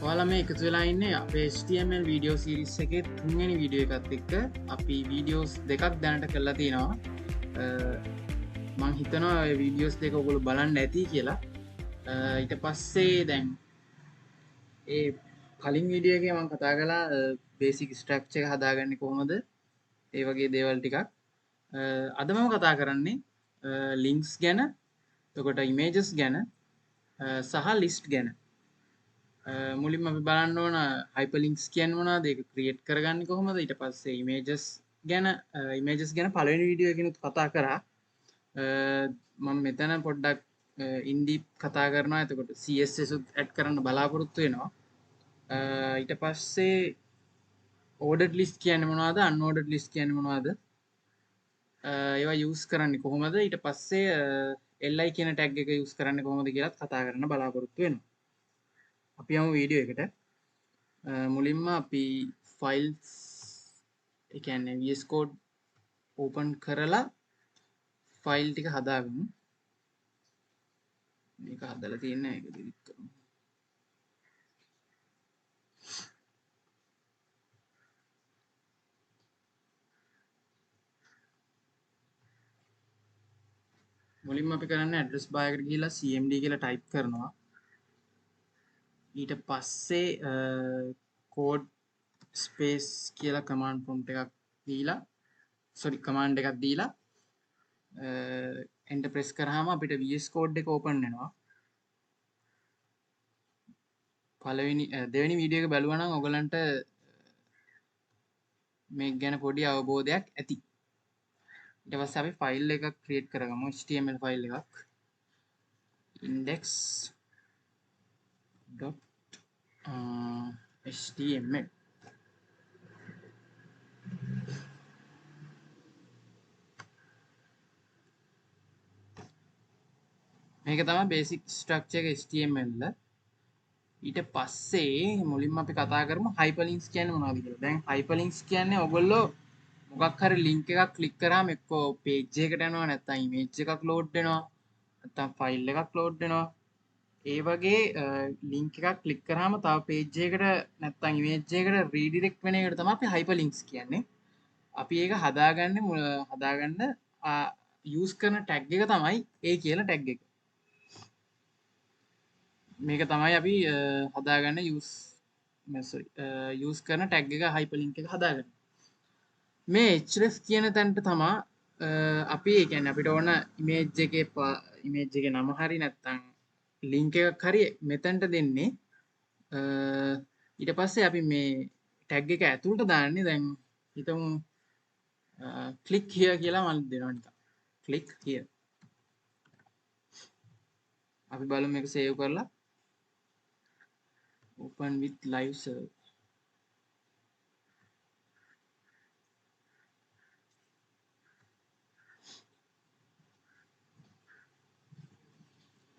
ඔයාලා මේ එකතු වෙලා ඉන්නේ අපේ HTML වීඩියෝ සීරිස් එකේ තුන්වෙනි වීඩියෝ එකත් එක්ක අපි වීඩියෝස් දෙකක් දැනට කරලා තියෙනවා. මං හිතනවා ඔය වීඩියෝස් දෙක ඔයගොල්ලෝ බලන්න ඇති කියලා. ඊට පස්සේ දැන් ඒ කලින් වීඩියෝ එකේ මම කතා කළා බේසික් ස්ට්‍රක්චර් එක හදාගන්නේ කොහොමද? ඒ වගේ දේවල් ටිකක්. අද මම කතා කරන්නේ links ගැන, එතකොට images ගැන සහ list ගැන. මුලින්ම අපි බලන්න ඕන hyperlinks කියන්නේ මොනවද? ඒක ක්‍රියේට් කරගන්නේ කොහොමද? ඊට පස්සේ images ගැන පළවෙනි වීඩියෝ එකකිනුත් කතා කරා. මම මෙතන පොඩ්ඩක් in deep කතා කරනවා. එතකොට CSS උත් ඇඩ් කරන්න බලාපොරොත්තු වෙනවා. ඊට පස්සේ ordered list කියන්නේ මොනවද? unordered list කියන්නේ මොනවද? ඒවා use කරන්නේ කොහොමද? ඊට පස්සේ li කියන tag එක use කරන්නේ කොහොමද කියලාත් කතා කරන්න බලාපොරොත්තු වෙනවා. අපි යමු වීඩියෝ එකට. මුලින්ම අපි ෆයිල්ස් ඒ කියන්නේ VS Code ඕපන් කරලා ෆයිල් ටික හදාගමු. මේක හදලා තියෙන්නේ ඒක ඩිලීට් කරමු. මුලින්ම අපි කරන්නේ ඇඩ්‍රස් බාර් එකට ගිහිල්ලා cmd කියලා ටයිප් කරනවා. ඊට පස්සේ code space කියලා command prompt එකක් දීලා command එකක් දීලා enter press කරාම අපිට VS Code එක open වෙනවා. දෙවෙනි වීඩියෝ එක බලුවා නම් ඔයගලන්ට මේක ගැන පොඩි අවබෝධයක් ඇති. ඊට පස්සේ අපි ෆයිල් එකක් ක්‍රියේට් කරගමු. HTML ෆයිල් එකක් index.html. මේක තමයි බේසික් ස්ට්‍රක්චර් එක HTML. ඊට පස්සේ මුලින්ම අපි කතා කරමු hyperlinks කියන්නේ මොනවද කියලා. දැන් hyperlinks කියන්නේ ඔයගොල්ලෝ මොකක් හරි link එකක් click කරාම එක්කෝ page එකකට යනවා, නැත්නම් image එකක් load වෙනවා, නැත්නම් file එකක් load වෙනවා. ඒ වගේ link එකක් click කරාම තව page එකකට නැත්නම් image එකකට redirect වෙන එකට තමයි අපි hyperlinks කියන්නේ. අපි ඒක හදාගන්න use කරන tag එක තමයි ඒ කියලා tag එක. මේක තමයි අපි හදාගන්න use කරන tag එක hyperlink එක හදාගන්න. මේ href කියන තැනට තමයි අපි ඒ කියන්නේ අපිට ඕන image එකේ නම හරි නැත්නම් link එකක් හරි මෙතනට දෙන්නේ. ඊට පස්සේ අපි මේ tag එක ඇතුළට දාන්නේ. දැන් හිතමු click here කියලා මම දෙනවා නිකන්. click here. අපි බලමු මේක save කරලා open with live server.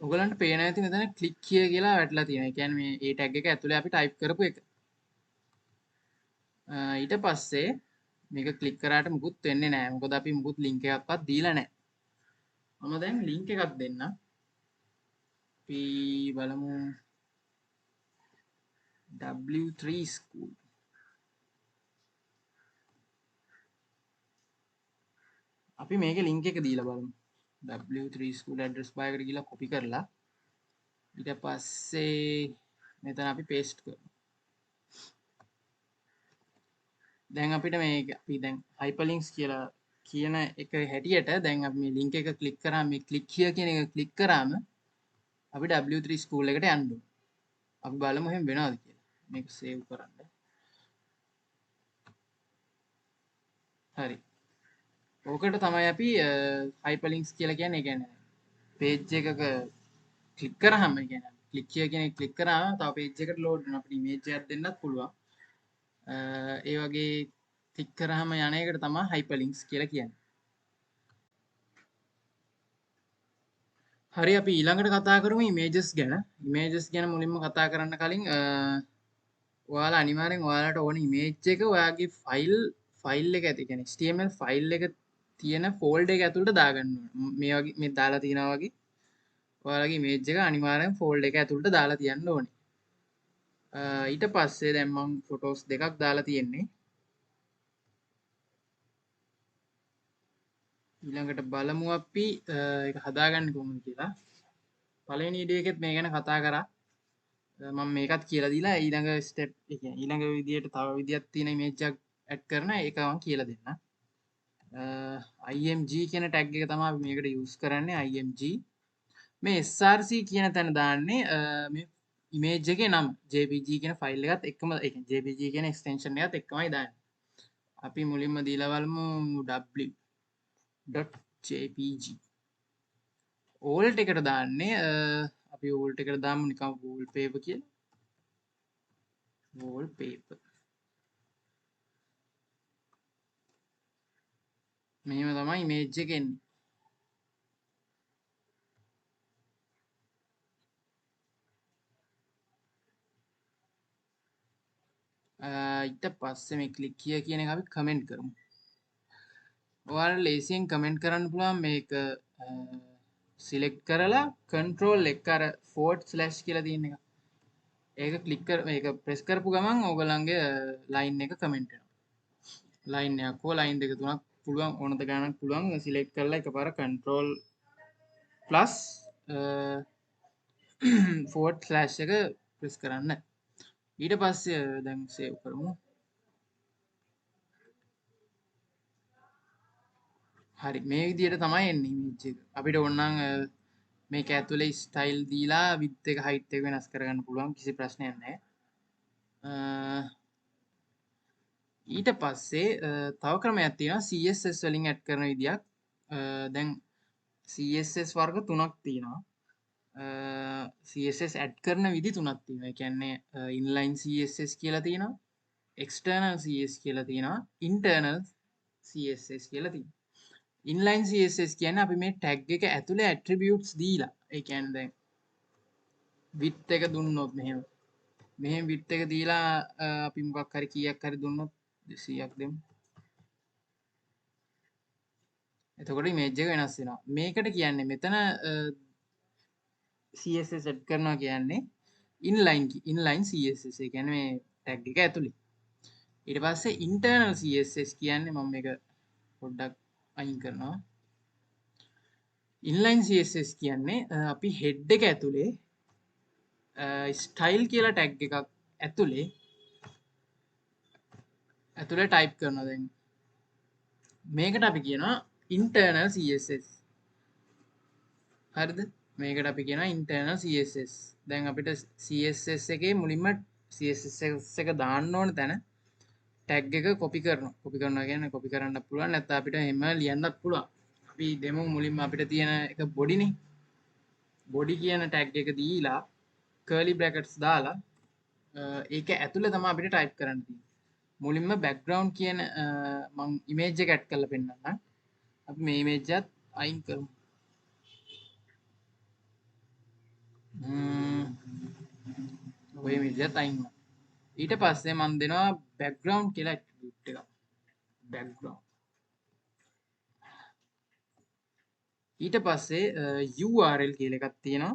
ඔයගලන්ට පේන ඇති මෙතන click here කියලා වැටලා තියෙනවා. ඒ කියන්නේ මේ ඒ tag එක ඇතුලේ අපි type කරපු එක. ඊට පස්සේ මේක click කරාට මුකුත් වෙන්නේ නැහැ. මොකද අපි මුකුත් link එකක්වත් දීලා නැහැ. මම දැන් link එකක් දෙන්නම්. අපි බලමු W3 school. අපි මේකේ link එක දීලා බලමු. W3 school address bar එකට ගිහලා copy කරලා ඊට පස්සේ මෙතන අපි paste කරමු. දැන් අපිට මේක අපි දැන් hyperlinks කියලා කියන එක හැටියට දැන් අපි මේ link එක click කරාම මේ click here කියන එක click කරාම අපි W3 school එකට යන්න ඕනේ. අපි බලමු එහෙම වෙනවද කියලා. මේක save කරන්න. හරි. ඕකට තමයි අපි hyperlinks කියලා කියන්නේ. ඒ කියන්නේ page එකක click කරාම ඒ කියන්නේ click here කියන එක click කරාම තව page එකට load වෙනවා. අපිට image එකක් දෙන්නත් පුළුවන්. ඒ වගේ click කරාම යන එකට තමයි hyperlinks කියලා කියන්නේ. හරි, අපි ඊළඟට කතා කරමු images ගැන. images ගැන මුලින්ම කතා කරන්න කලින් ඔයාලා අනිවාර්යෙන් ඔයාලට ඕන image එක ඔයාගේ ෆයිල් එක ඇති කියන්නේ HTML ෆයිල් එක තියෙන ෆෝල්ඩර් එක ඇතුළට දාගන්න ඕනේ. මේ වගේ මේ දාලා තියනවා වගේ ඔයාලගේ image එක අනිවාර්යෙන් ෆෝල්ඩර් එක ඇතුළට දාලා තියන්න ඕනේ. ඊට පස්සේ දැන් මම ෆොටෝස් දෙකක් දාලා තියෙන්නේ. ඊළඟට බලමු අපි ඒක හදාගන්නේ කොහොමද කියලා. පළවෙනි වීඩියෝ එකෙත් මේ ගැන කතා කරා. මම මේකත් කියලා දීලා ඊළඟ ස්ටෙප් ඒ කියන්නේ ඊළඟ විදියට තව විදියක් තියෙන ඉමේජ් එකක් ඇඩ් කරන ඒක මම කියලා දෙන්න. img කියන ටැග් එක තමයි අපි මේකට යූස් කරන්නේ. img මේ src කියන තැන දාන්නේ මේ ඉමේජ් එකේ නම jpg කියන ෆයිල් එකත් එක්කම ඒ කියන්නේ jpg කියන එක්ස්ටෙන්ෂන් එකත් එක්කමයි දාන්නේ. අපි මුලින්ම දීලා බලමු w.jpg ඕල්ට් එකට දාන්නේ අපි ඕල්ට් එකට දාමු නිකන් wallpaper කියලා. wallpaper මෙහෙම තමයි ඉමේජ් එක එන්නේ. ඊට පස්සේ මේ ක්ලික් කියන එක අපි කමෙන්ට් කරමු. ඔයාලට ලේසියෙන් කමෙන්ට් කරන්න පුළුවන් මේක සිලෙක්ට් කරලා control එක අර forward slash කියලා තියෙන එක. ඒක ක්ලික් කර මේක ප්‍රෙස් කරපු ගමන් ඕගොල්ලන්ගේ ලයින් එක කමෙන්ට් වෙනවා. ලයින් එකක් හෝ ලයින් දෙක තුනක් පුළුවන් ඕනත ගානක් පුළුවන් සිලෙක්ට් කරලා එකපාර control plus forward slash එක ප්‍රෙස් කරන්න. ඊට පස්සේ දැන් සේව් කරමු. හරි මේ විදිහට තමයි එන්නේ ඉමේජ් එක. අපිට ඕනනම් මේක ඇතුලේ ස්ටයිල් දීලා width එක height එක වෙනස් කරගන්න පුළුවන් කිසි ප්‍රශ්නයක් නැහැ. ඊට පස්සේ තව ක්‍රමයක් තියෙනවා CSS වලින් ඇඩ් කරන විදියක්. දැන් CSS වර්ග තුනක් තියෙනවා. CSS ඇඩ් කරන විදි තුනක් තියෙනවා. ඒ කියන්නේ inline CSS කියලා තියෙනවා, external CSS කියලා තියෙනවා, internal CSS කියලා තියෙනවා. inline CSS කියන්නේ අපි මේ tag එක ඇතුලේ attributes දීලා. ඒ කියන්නේ දැන් width එක දුන්නොත් මෙහෙම width එක දීලා අපි මොකක් හරි කීයක් හරි දුන්නොත් 200ක් දෙමු. එතකොට image එක වෙනස් වෙනවා. මේකට කියන්නේ මෙතන CSS set කරනවා කියන්නේ inline CSS. ඒ කියන්නේ මේ tag එක ඇතුලේ. ඊට පස්සේ internal CSS කියන්නේ මම මේක පොඩ්ඩක් අයින් කරනවා. inline CSS කියන්නේ අපි head එක ඇතුලේ style කියලා tag එකක් ඇතුලේ type කරනවා. දැන් මේකට අපි කියනවා internal CSS. හරිද? මේකට අපි කියනවා internal CSS. දැන් අපිට CSS එකේ මුලින්ම CSS එක දාන්න ඕන තැන tag එක copy කරනවා. copy කරනවා කියන්නේ copy කරන්න පුළුවන් නැත්නම් අපිට එහෙම ලියන්නත් පුළුවන්. අපි දෙමු මුලින්ම අපිට තියෙන එක body නේ. body කියන tag එක දීලා curly brackets දාලා ඒක ඇතුලේ තමයි අපිට type කරන්න තියෙන්නේ. මුලින්ම background කියන මම image එක add කරලා පෙන්නන්නම්. අපි මේ image එකත් අයින් කරමු. ඔය image එකත් අයින් වුණා. ඊට පස්සේ මම දෙනවා background කියලා attribute එකක්. background. ඊට පස්සේ URL කියලා එකක් තියෙනවා.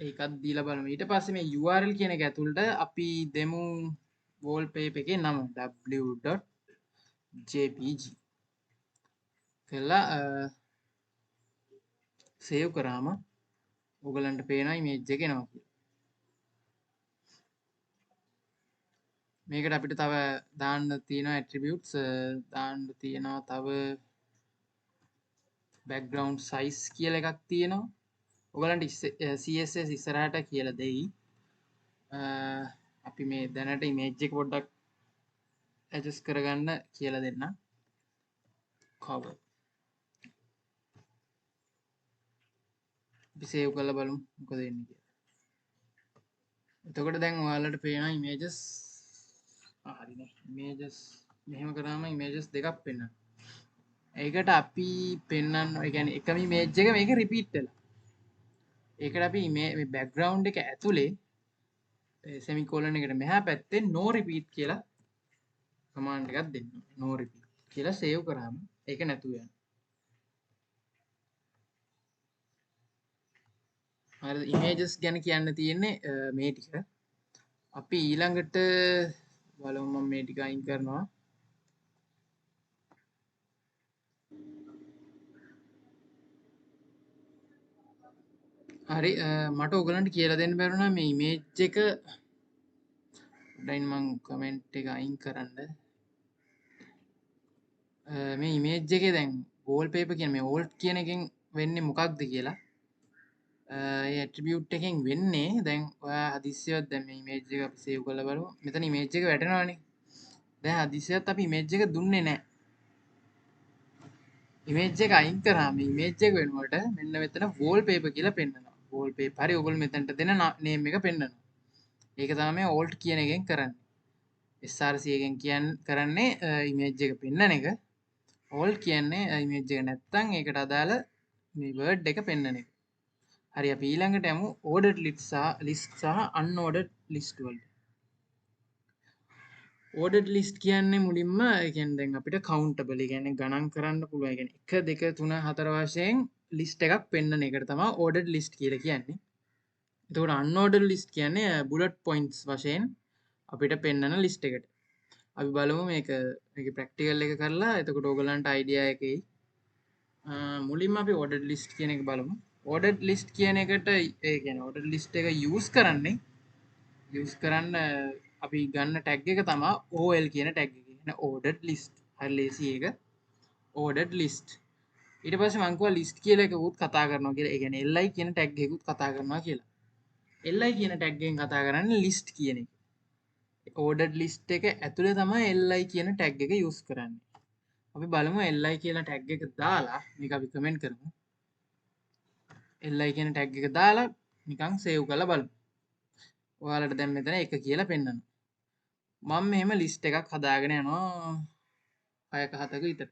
ඒකත් දීලා බලමු. ඊට පස්සේ මේ URL කියන එක ඇතුළට අපි දෙමු wallpaper එකේ නම w.jpg කියලා සේව් කරාම ඔයගලන්ට පේනවා image එක එනවා කියලා. මේකට අපිට තව දාන්න තියෙනවා attributes දාන්න තියෙනවා තව background size කියලා එකක් තියෙනවා. ඔයගලන්ට CSS ඉස්සරහට කියලා දෙයි. අපි මේ දැනට image එක පොඩ්ඩක් adjust කරගන්න කියලා දෙන්න. cover. අපි save කරලා බලමු මොකද වෙන්නේ කියලා. එතකොට දැන් ඔයාලට පේනවා images හරිනේ. images මෙහෙම කරාම images දෙකක් පෙන්වනවා. ඒකට අපි පෙන්වන්න ඒ කියන්නේ එකම image එක මේක repeat වෙලා. ඒකට අපි මේ background එක ඇතුලේ semicolon එකට මෙහා පැත්තේ no repeat කියලා command එකක් දෙන්න. no repeat කියලා save කරාම ඒක නැතුව යනවා. අර ඉමේජස් ගැන කියන්න තියෙන්නේ මේ ටික. අපි ඊළඟට බලමු මම මේ ටික අයින් කරනවා. හරි මට ඔයගලන්ට කියලා දෙන්න බැරුණා මේ ඉමේජ් එක දැන් මම කමෙන්ට් එක අයින් කරන්න. මේ ඉමේජ් එකේ දැන් wallpaper කියන මේ alt කියන එකෙන් වෙන්නේ මොකක්ද කියලා. ඒ ඇට්‍රිබියුට් එකෙන් වෙන්නේ දැන් ඔයා හදිස්සියවත් දැන් මේ ඉමේජ් එක අපි සේව් කරලා බලමු. මෙතන ඉමේජ් එක වැටෙනවානේ. දැන් හදිස්සියවත් අපි ඉමේජ් එක දුන්නේ නැහැ. ඉමේජ් එක අයින් කරාම ඉමේජ් එක වෙනුවට මෙන්න මෙතන wallpaper කියලා පෙන්නනවා. wallpaper හරි ඔයගොල්ලෝ මෙතනට දෙන name එක පෙන්නනවා. ඒක තමයි alt කියන එකෙන් කරන්නේ. SRC එකෙන් කරන්නේ ඉමේජ් එක පෙන්නන එක. alt කියන්නේ ඉමේජ් එක නැත්තම් ඒකට අදාළ මේ word එක පෙන්නන එක. හරි අපි ඊළඟට යමු ordered list සහ unordered list වලට. ordered list කියන්නේ මුලින්ම ඒ කියන්නේ දැන් අපිට countable ඒ කියන්නේ ගණන් කරන්න පුළුවන්. ඒ කියන්නේ 1 2 3 4 වශයෙන් list එකක් පෙන්නන එකට තමයි ordered list කියලා කියන්නේ. එතකොට unordered list කියන්නේ bullet points වශයෙන් අපිට පෙන්නන list එකට. අපි බලමු මේක ප්‍රැක්ටිකල් එක කරලා එතකොට ඕගලන්ට අයිඩියා එක එයි. මුලින්ම අපි ordered list කියන එක බලමු. ordered list කියන එකට ඒ කියන්නේ ordered list එක use කරන්න අපි ගන්න tag එක තමයි OL කියන tag එක. කියන්නේ ordered list. හරි ලේසි ඒක. ordered list. ඊට පස්සේ මම කිව්වා list කියලා එකකුත් කතා කරනවා කියලා. ඒ කියන්නේ li කියන tag එකකුත් කතා කරනවා කියලා. li කියන tag එකෙන් කතා කරන්නේ list කියන එක. ordered list එක ඇතුලේ තමයි li කියන tag එක use කරන්නේ. අපි බලමු li කියලා tag එක දාලා මේක අපි කමෙන්ට් කරමු. li කියන tag එක දාලා නිකන් save කරලා බලමු. ඔයාලට දැන් මෙතන 1 කියලා පෙන්නනවා. මම මෙහෙම list එකක් හදාගෙන යනවා 6ක 7ක විතර.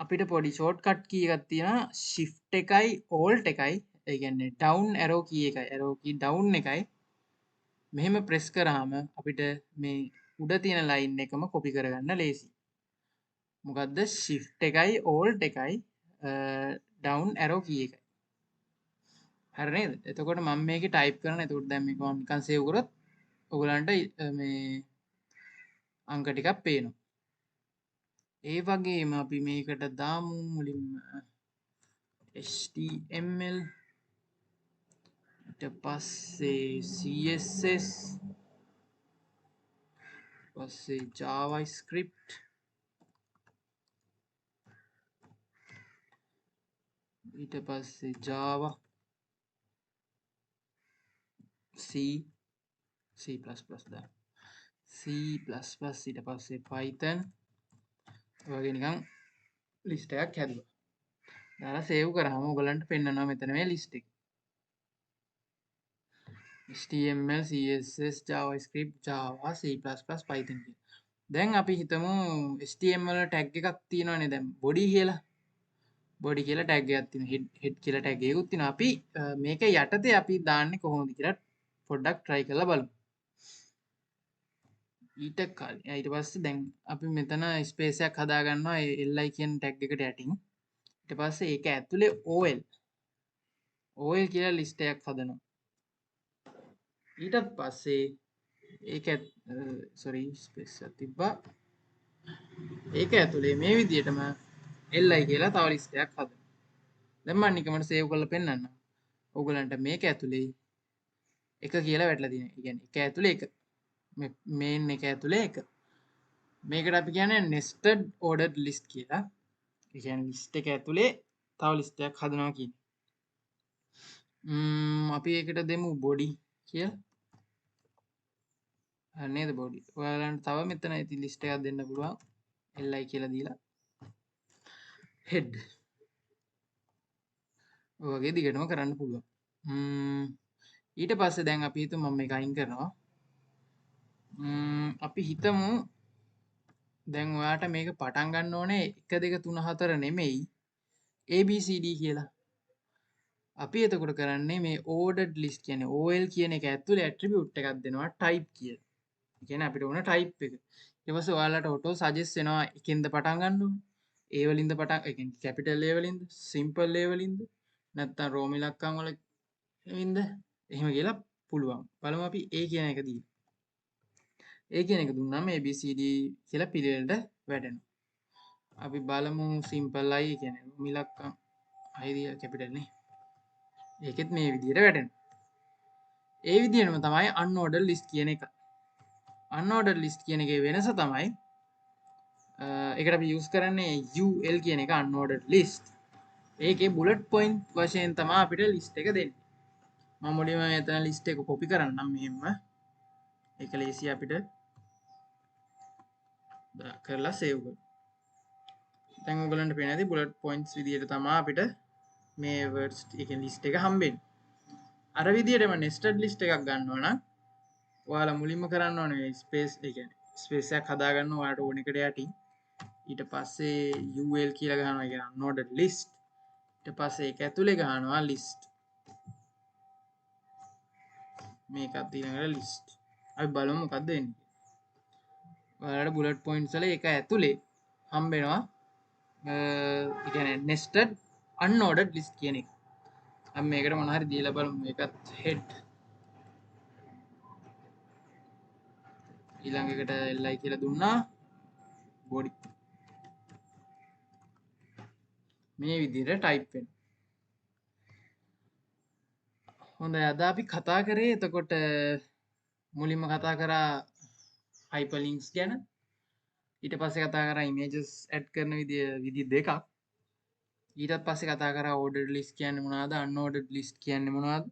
අපිට පොඩි shortcut key එකක් තියෙනවා shift එකයි alt එකයි. ඒ කියන්නේ down arrow key එකයි arrow key down එකයි. මෙහෙම press කරාම අපිට මේ උඩ තියෙන line එකම copy කරගන්න ලේසි. මොකද්ද shift එකයි alt එකයි down arrow key එකයි. හරි නේද? එතකොට මම මේකේ type කරනවා. එතකොට දැන් මේක මම නිකන් save කරොත් ඔයගලන්ට මේ අංක ටිකක් පේනවා. ඒ වගේම අපි මේකට දාමු මුලින්ම HTML ඊට පස්සේ CSS පස්සේ JavaScript ඊට පස්සේ Java C දා C++ ඊට පස්සේ Python වගේ නිකන් ලිස්ට් එකක් හැදුවා. දාලා සේව් කරාම ඔයගලන්ට පෙන්නනවා මෙතන මේ ලිස්ට් එක. HTML CSS JavaScript Java C++ Python කියලා. දැන් අපි හිතමු HTML tag එකක් තියෙනවනේ දැන් body කියලා. body කියලා tag එකක් තියෙනවා. head කියලා tag එකකුත් තියෙනවා. අපි මේක යටතේ අපි දාන්නේ කොහොමද කියලා පොඩ්ඩක් try කරලා බලමු. ඊට පස්සේ දැන් අපි මෙතන ස්පේස් එකක් හදා ගන්නවා li කියන tag එකට යටින්. ඊට පස්සේ ඒක ඇතුලේ OL කියලා list එකක් හදනවා. ඊටත් පස්සේ ඒක ස්පේස් එකක් තිබ්බා. ඒක ඇතුලේ මේ විදිහටම li කියලා තව list එකක් හදනවා. දැන් මම නිකමට save කරලා පෙන්නන්නම්. ඕගලන්ට මේක ඇතුලේ එක කියලා වැටලා තියෙනවා. ඒ කියන්නේ එක ඇතුලේ එක. main එක ඇතුලේ එක. මේකට අපි කියන්නේ nested ordered list කියලා. ඒ කියන්නේ list එක ඇතුලේ තව list එකක් හදනවා කියන්නේ. අපි ඒකට දෙමු body කියලා. නේද body. ඔයාලන්ට තව මෙතන ඉතින් list එකක් දෙන්න පුළුවන්. li කියලා දීලා. head. ඔය වගේ දිගටම කරන්න පුළුවන්. ඊට පස්සේ දැන් අපි හිතමු මම මේක අයින් කරනවා. අපි හිතමු දැන් ඔයාට මේක පටන් ගන්න ඕනේ 1 2 3 4 නෙමෙයි ABCD කියලා. අපි එතකොට කරන්නේ මේ ordered list කියන්නේ OL කියන එක ඇතුලේ attribute එකක් දෙනවා type කියලා. ඒ කියන්නේ අපිට ඕන type එක. ඊට පස්සේ ඔයාලට auto suggest වෙනවා එකෙන්ද පටන් ගන්න ඕනේ. A වලින්ද පටන් ඒ කියන්නේ capital A වලින්ද simple A වලින්ද නැත්තම් රෝම ඉලක්කම් වල වින්ද එහෙම කියලා පුළුවන්. බලමු අපි A කියන එක දී. A කියන එක දුන්නාම ABCD කියලා පිළිවෙලට වැටෙනවා. අපි බලමු සිම්පල් I කියන්නේ රෝම ඉලක්කම් I කැපිටල් නේ. ඒකෙත් මේ විදිහට වැටෙනවා. ඒ විදිහටම තමයි unordered list කියන එක. unordered list කියන එකේ වෙනස තමයි ඒකට අපි use කරන්නේ UL කියන එක unordered list. ඒකේ bullet point වශයෙන් තමයි අපිට list එක දෙන්නේ. මම මුලින්ම මෙතන list එක copy කරන්නම් මෙහෙම. ඒක ලේසි අපිට කරලා save කරමු. දැන් ඔයගලන්ට පේන ඇති bullet points විදිහට තමයි අපිට මේ words එකේ list එක හම්බෙන්නේ. අර විදිහටම nested list එකක් ගන්නවා නම් ඔයාලා මුලින්ම කරන්න ඕනේ space ඒ කියන්නේ space එකක් හදා ගන්න ඔයාලට ඕන එකට යටින් ඊට පස්සේ UL කියලා ගන්නවා. ඒ කියන්නේ unordered list. ඊට පස්සේ ඒක ඇතුලේ ගන්නවා list. මේකත් ඊළඟට list. අපි බලමු මොකක්ද වෙන්නේ. ඔයාලට bullet points වල ඒක ඇතුලේ හම්බෙනවා ඒ කියන්නේ nested unordered list කියන එක. අපි මේකට මොන හරි දීලා බලමු. ඒකත් head. ඊළඟ එකට li කියලා දුන්නා. body. මේ විදිහට type වෙනවා. හොඳයි අද අපි කතා කරේ එතකොට මුලින්ම කතා කරා hyperlinks ගැන. ඊට පස්සේ කතා කරා images add කරන විදි දෙකක්. ඊටත් පස්සේ කතා කරා ordered list කියන්නේ මොනවද, unordered list කියන්නේ මොනවද.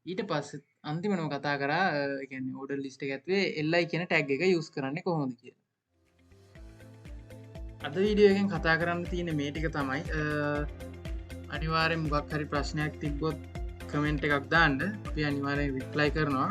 ඊට පස්සේ අන්තිමටම කතා කරා ඒ කියන්නේ ordered list එක ඇතුලේ li කියන tag එක use කරන්නේ කොහොමද කියලා. අද වීඩියෝ එකෙන් කතා කරන්න තියෙන මේ ටික තමයි. අනිවාර්යෙන් මොකක් හරි ප්‍රශ්නයක් තිබ්බොත් කමෙන්ට් එකක් දාන්න. අපි අනිවාර්යෙන් රිප්ලයි කරනවා.